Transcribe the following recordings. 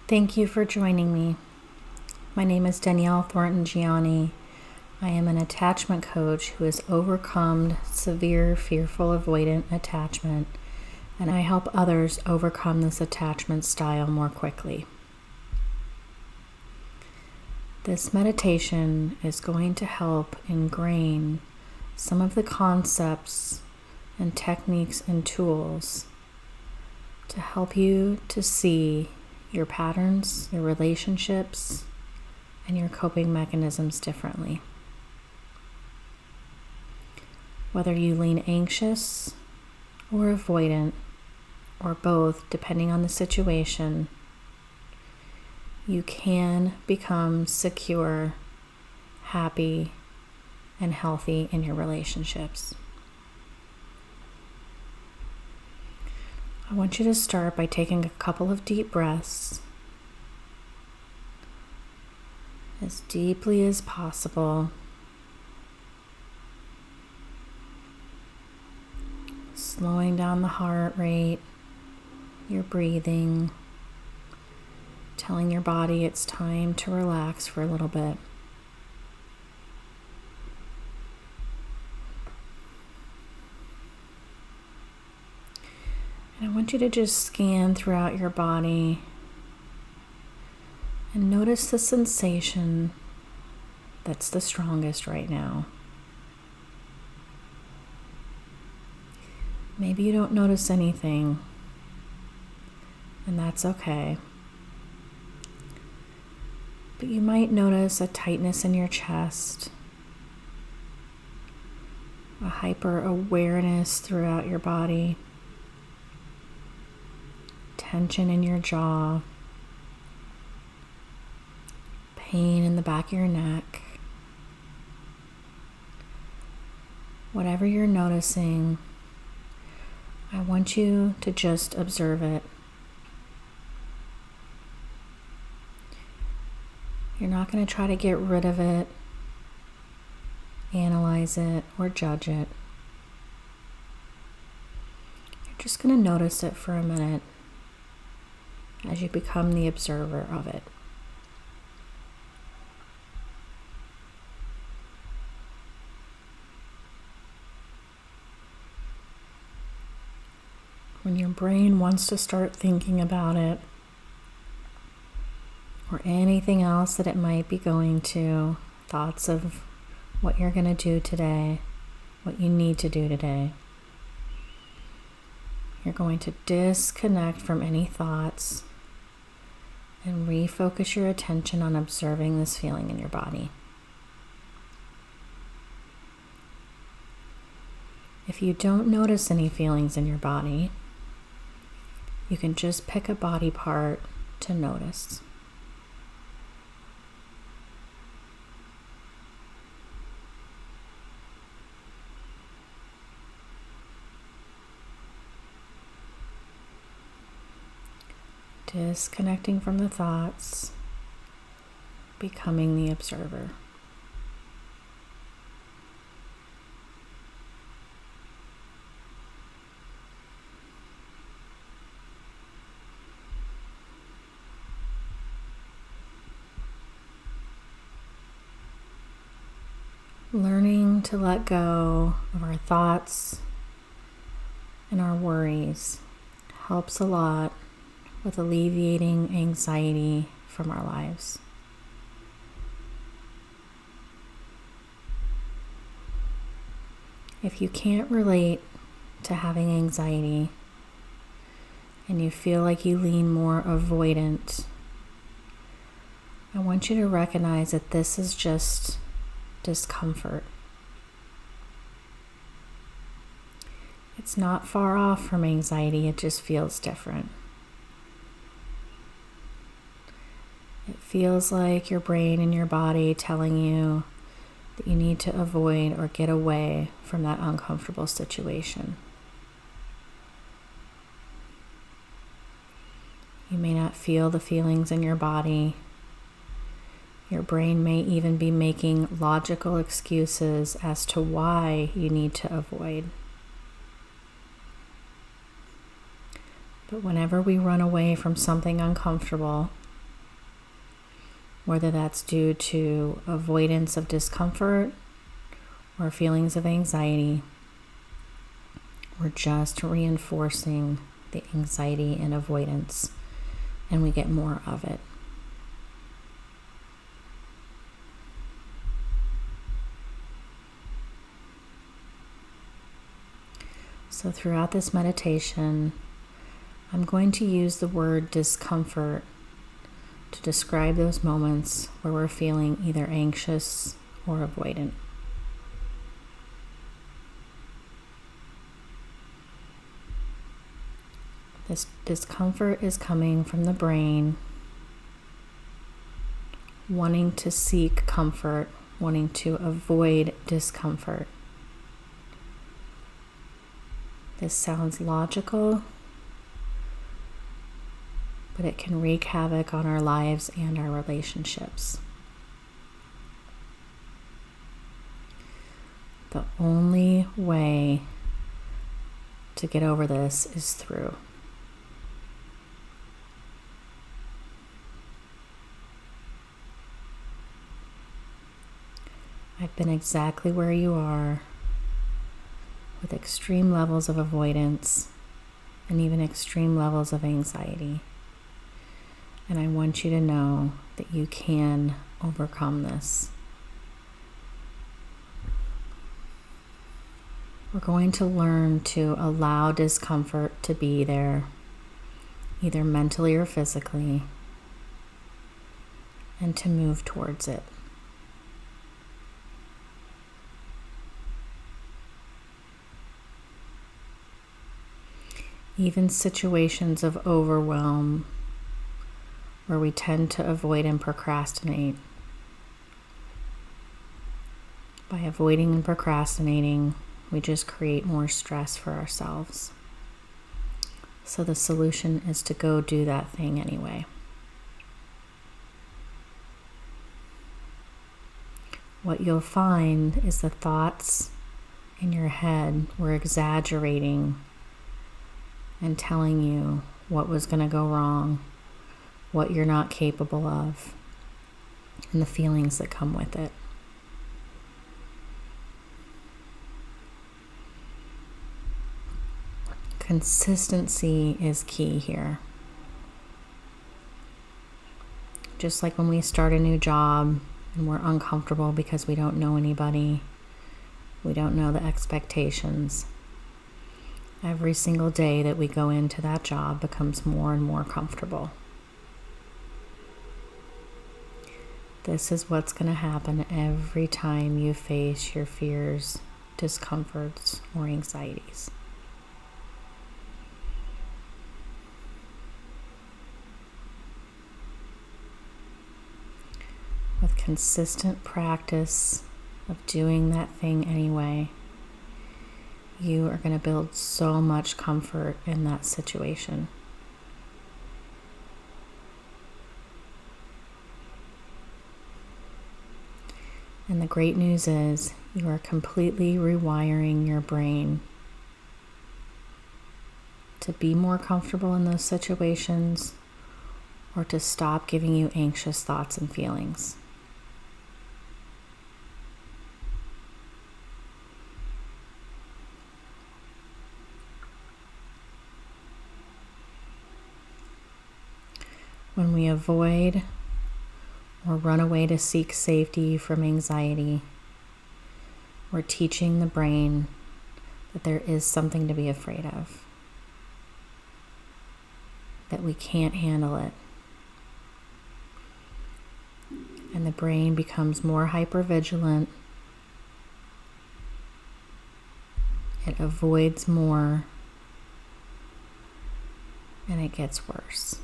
Thank you for joining me. My name is Danielle Thornton-Gianni. I am an attachment coach who has overcome severe fearful avoidant attachment, and I help others overcome this attachment style more quickly. This meditation is going to help ingrain some of the concepts and techniques and tools to help you to see your patterns, your relationships, and your coping mechanisms differently. Whether you lean anxious or avoidant, or both, depending on the situation, you can become secure, happy, and healthy in your relationships. I want you to start by taking a couple of deep breaths, as deeply as possible. Slowing down the heart rate, your breathing, telling your body it's time to relax for a little bit. And I want you to just scan throughout your body and notice the sensation that's the strongest right now. Maybe you don't notice anything, and that's okay. But you might notice a tightness in your chest, a hyper awareness throughout your body, tension in your jaw, pain in the back of your neck. Whatever you're noticing, I want you to just observe it. You're not going to try to get rid of it, analyze it, or judge it. You're just going to notice it for a minute as you become the observer of it. When your brain wants to start thinking about it, or anything else that it might be going to, thoughts of what you're going to do today, what you need to do today, you're going to disconnect from any thoughts and refocus your attention on observing this feeling in your body. If you don't notice any feelings in your body, you can just pick a body part to notice. Disconnecting from the thoughts, becoming the observer. Learning to let go of our thoughts and our worries helps a lot with alleviating anxiety from our lives. If you can't relate to having anxiety and you feel like you lean more avoidant, I want you to recognize that this is just discomfort. It's not far off from anxiety, it just feels different. It feels like your brain and your body telling you that you need to avoid or get away from that uncomfortable situation. You may not feel the feelings in your body. Your brain may even be making logical excuses as to why you need to avoid. But whenever we run away from something uncomfortable, whether that's due to avoidance of discomfort or feelings of anxiety. We're just reinforcing the anxiety and avoidance, and we get more of it. So throughout this meditation, I'm going to use the word discomfort to describe those moments where we're feeling either anxious or avoidant. This discomfort is coming from the brain, wanting to seek comfort, wanting to avoid discomfort. This sounds logical, but it can wreak havoc on our lives and our relationships. The only way to get over this is through. I've been exactly where you are, with extreme levels of avoidance and even extreme levels of anxiety. And I want you to know that you can overcome this. We're going to learn to allow discomfort to be there, either mentally or physically, and to move towards it. Even situations of overwhelm where we tend to avoid and procrastinate. By avoiding and procrastinating, we just create more stress for ourselves. So the solution is to go do that thing anyway. What you'll find is the thoughts in your head were exaggerating and telling you what was going to go wrong, what you're not capable of, and the feelings that come with it. Consistency is key here. Just like when we start a new job and we're uncomfortable because we don't know anybody, we don't know the expectations. Every single day that we go into that job becomes more and more comfortable. This is what's going to happen every time you face your fears, discomforts, or anxieties. With consistent practice of doing that thing anyway, you are going to build so much comfort in that situation. And the great news is you are completely rewiring your brain to be more comfortable in those situations or to stop giving you anxious thoughts and feelings. When we avoid or run away to seek safety from anxiety, we're teaching the brain that there is something to be afraid of, that we can't handle it. And the brain becomes more hypervigilant. It avoids more, and it gets worse.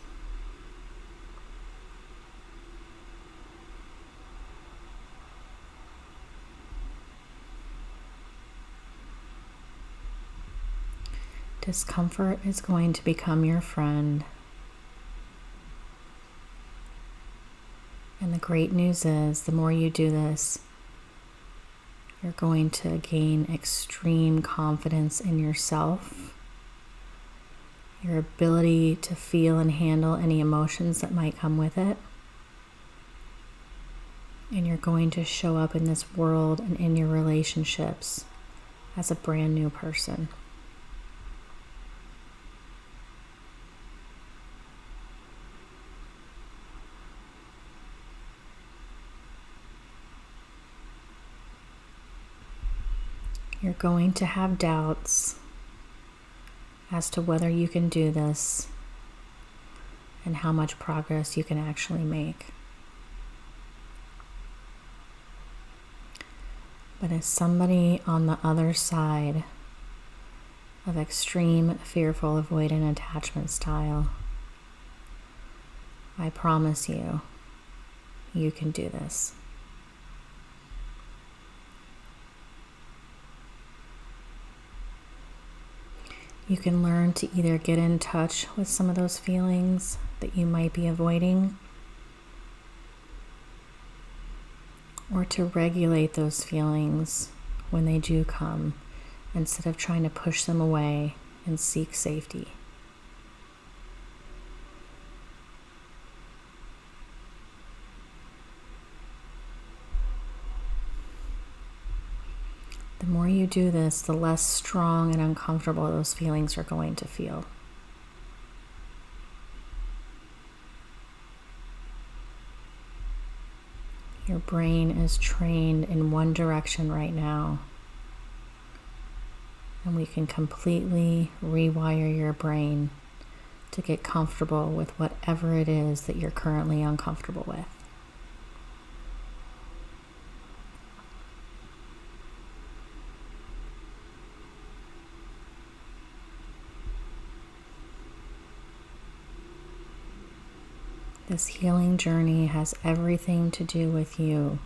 Discomfort is going to become your friend. And the great news is, the more you do this, you're going to gain extreme confidence in yourself, your ability to feel and handle any emotions that might come with it. And you're going to show up in this world and in your relationships as a brand new person. You're going to have doubts as to whether you can do this and how much progress you can actually make. But as somebody on the other side of extreme fearful avoidant attachment style, I promise you, you can do this. You can learn to either get in touch with some of those feelings that you might be avoiding, or to regulate those feelings when they do come, instead of trying to push them away and seek safety. The more you do this, the less strong and uncomfortable those feelings are going to feel. Your brain is trained in one direction right now, and we can completely rewire your brain to get comfortable with whatever it is that you're currently uncomfortable with. This healing journey has everything to do with you.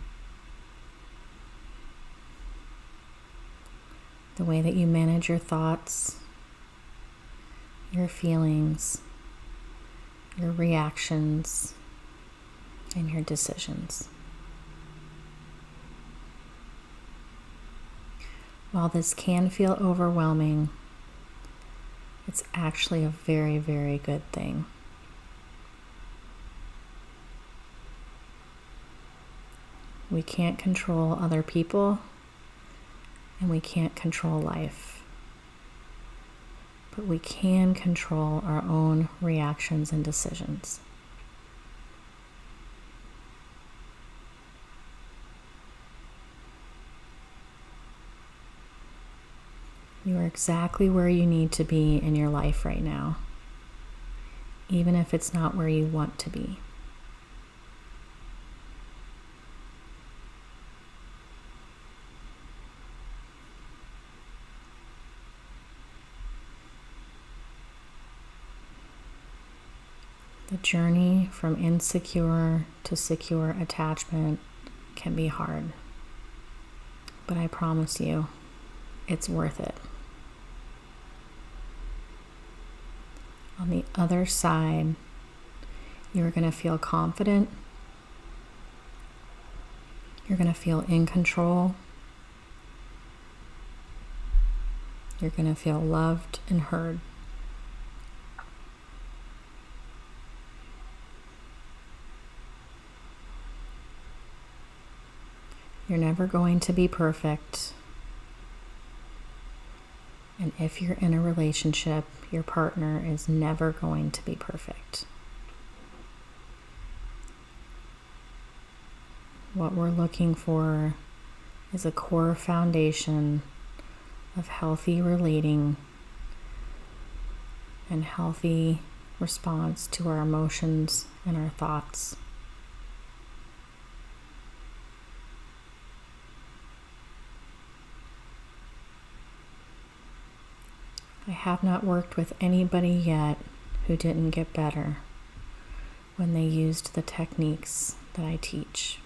The way that you manage your thoughts, your feelings, your reactions, and your decisions. While this can feel overwhelming, it's actually a very, very good thing. We can't control other people, and we can't control life. But we can control our own reactions and decisions. You are exactly where you need to be in your life right now, even if it's not where you want to be. The journey from insecure to secure attachment can be hard, but I promise you, it's worth it. On the other side, you're going to feel confident, you're going to feel in control, you're going to feel loved and heard. You're never going to be perfect. And if you're in a relationship, your partner is never going to be perfect. What we're looking for is a core foundation of healthy relating and healthy response to our emotions and our thoughts. I have not worked with anybody yet who didn't get better when they used the techniques that I teach.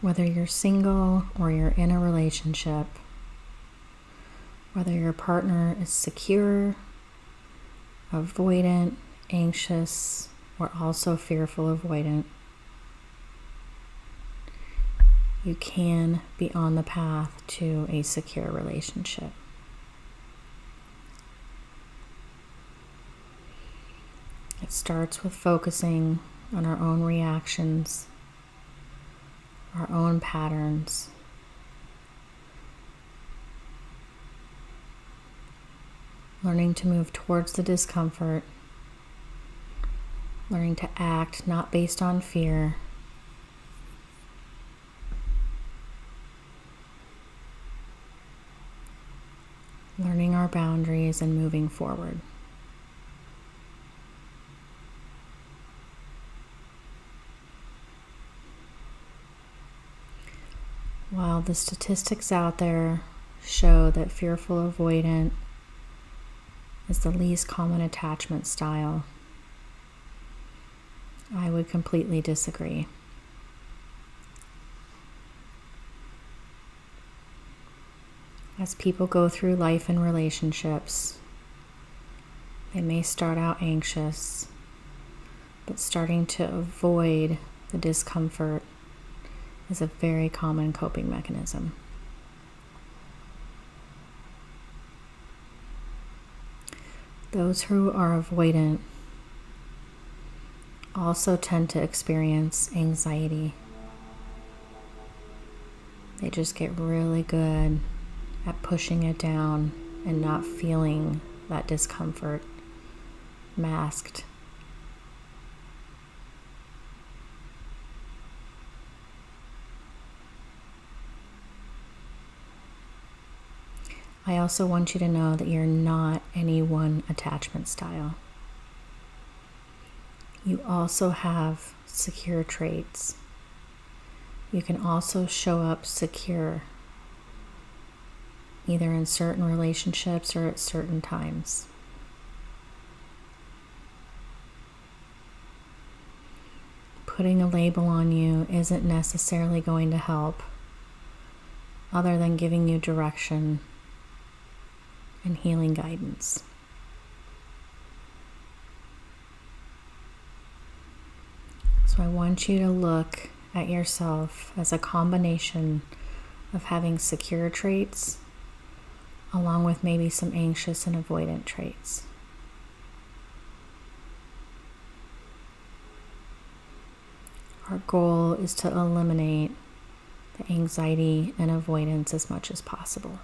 Whether you're single or you're in a relationship, whether your partner is secure, avoidant, anxious, or also fearful avoidant, you can be on the path to a secure relationship. It starts with focusing on our own reactions, our own patterns, learning to move towards the discomfort, learning to act not based on fear, learning our boundaries and moving forward. While the statistics out there show that fearful avoidant is the least common attachment style, I would completely disagree. As people go through life and relationships, they may start out anxious, but starting to avoid the discomfort is a very common coping mechanism. Those who are avoidant also tend to experience anxiety. They just get really good at pushing it down and not feeling that discomfort masked. I also want you to know that you're not any one attachment style. You also have secure traits. You can also show up secure, either in certain relationships or at certain times. Putting a label on you isn't necessarily going to help, other than giving you direction and healing guidance. So I want you to look at yourself as a combination of having secure traits along with maybe some anxious and avoidant traits. Our goal is to eliminate the anxiety and avoidance as much as possible.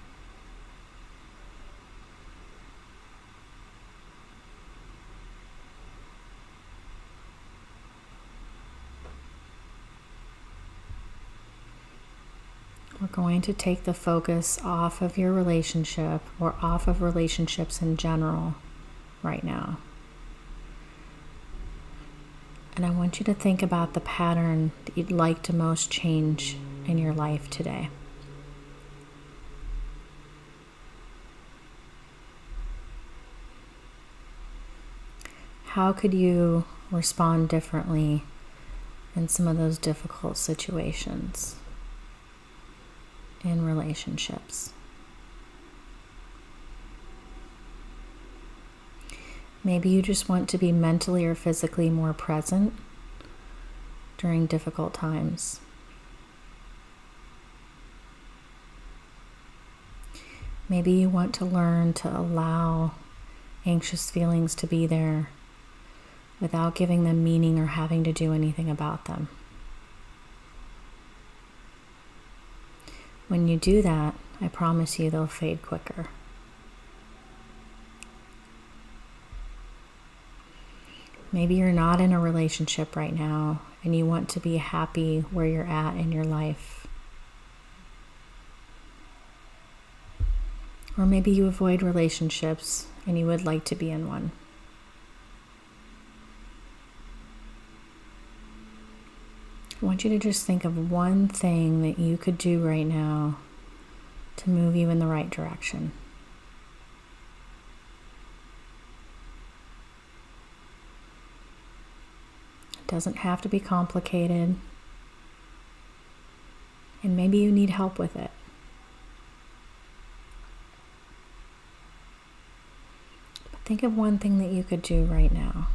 We're going to take the focus off of your relationship or off of relationships in general right now. And I want you to think about the pattern that you'd like to most change in your life today. How could you respond differently in some of those difficult situations in relationships? Maybe you just want to be mentally or physically more present during difficult times. Maybe you want to learn to allow anxious feelings to be there without giving them meaning or having to do anything about them. When you do that, I promise you they'll fade quicker. Maybe you're not in a relationship right now and you want to be happy where you're at in your life. Or maybe you avoid relationships and you would like to be in one. I want you to just think of one thing that you could do right now to move you in the right direction. It doesn't have to be complicated, and maybe you need help with it. But think of one thing that you could do right now.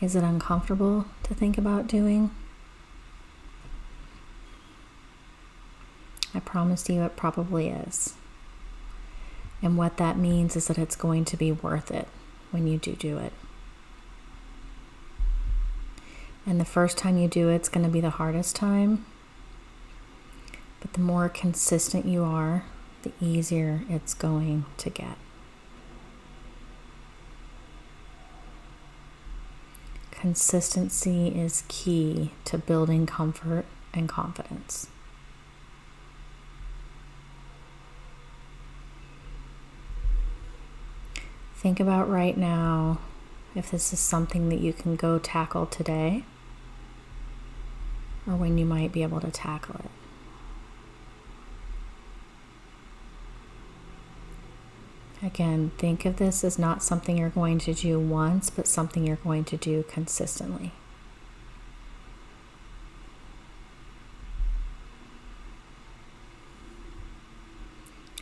Is it uncomfortable to think about doing? I promise you it probably is. And what that means is that it's going to be worth it when you do it. And the first time you do it's going to be the hardest time. But the more consistent you are, the easier it's going to get. Consistency is key to building comfort and confidence. Think about right now if this is something that you can go tackle today or when you might be able to tackle it. Again, think of this as not something you're going to do once, but something you're going to do consistently.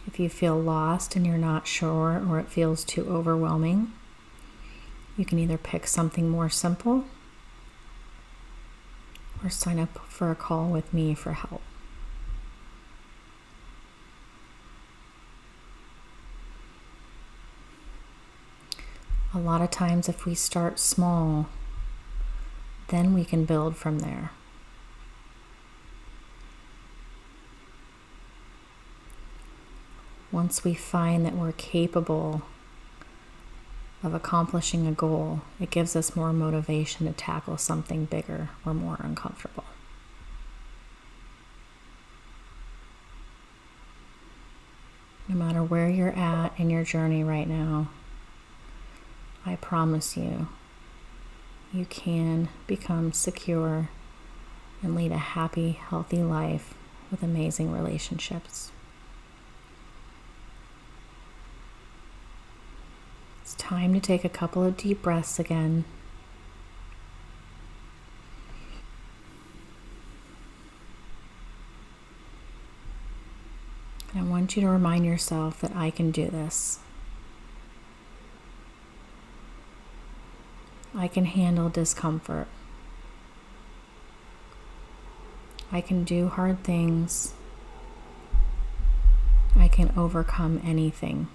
If you feel lost and you're not sure, or it feels too overwhelming, you can either pick something more simple or sign up for a call with me for help. A lot of times if we start small, then we can build from there. Once we find that we're capable of accomplishing a goal, it gives us more motivation to tackle something bigger or more uncomfortable. No matter where you're at in your journey right now, I promise you, you can become secure and lead a happy, healthy life with amazing relationships. It's time to take a couple of deep breaths again. And I want you to remind yourself that I can do this. I can handle discomfort. I can do hard things. I can overcome anything.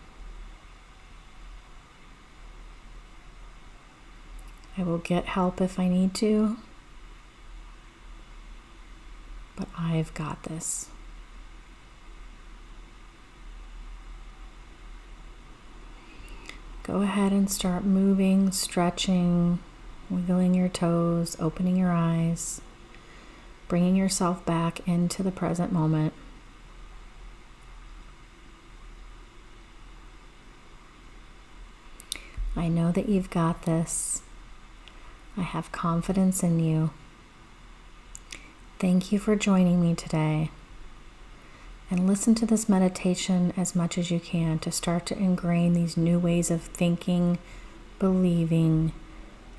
I will get help if I need to, but I've got this. Go ahead and start moving, stretching, wiggling your toes, opening your eyes, bringing yourself back into the present moment. I know that you've got this. I have confidence in you. Thank you for joining me today. And listen to this meditation as much as you can to start to ingrain these new ways of thinking, believing,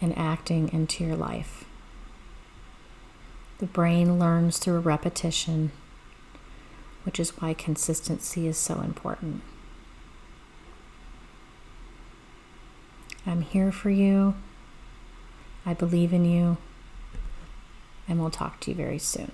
and acting into your life. The brain learns through repetition, which is why consistency is so important. I'm here for you. I believe in you, and we'll talk to you very soon.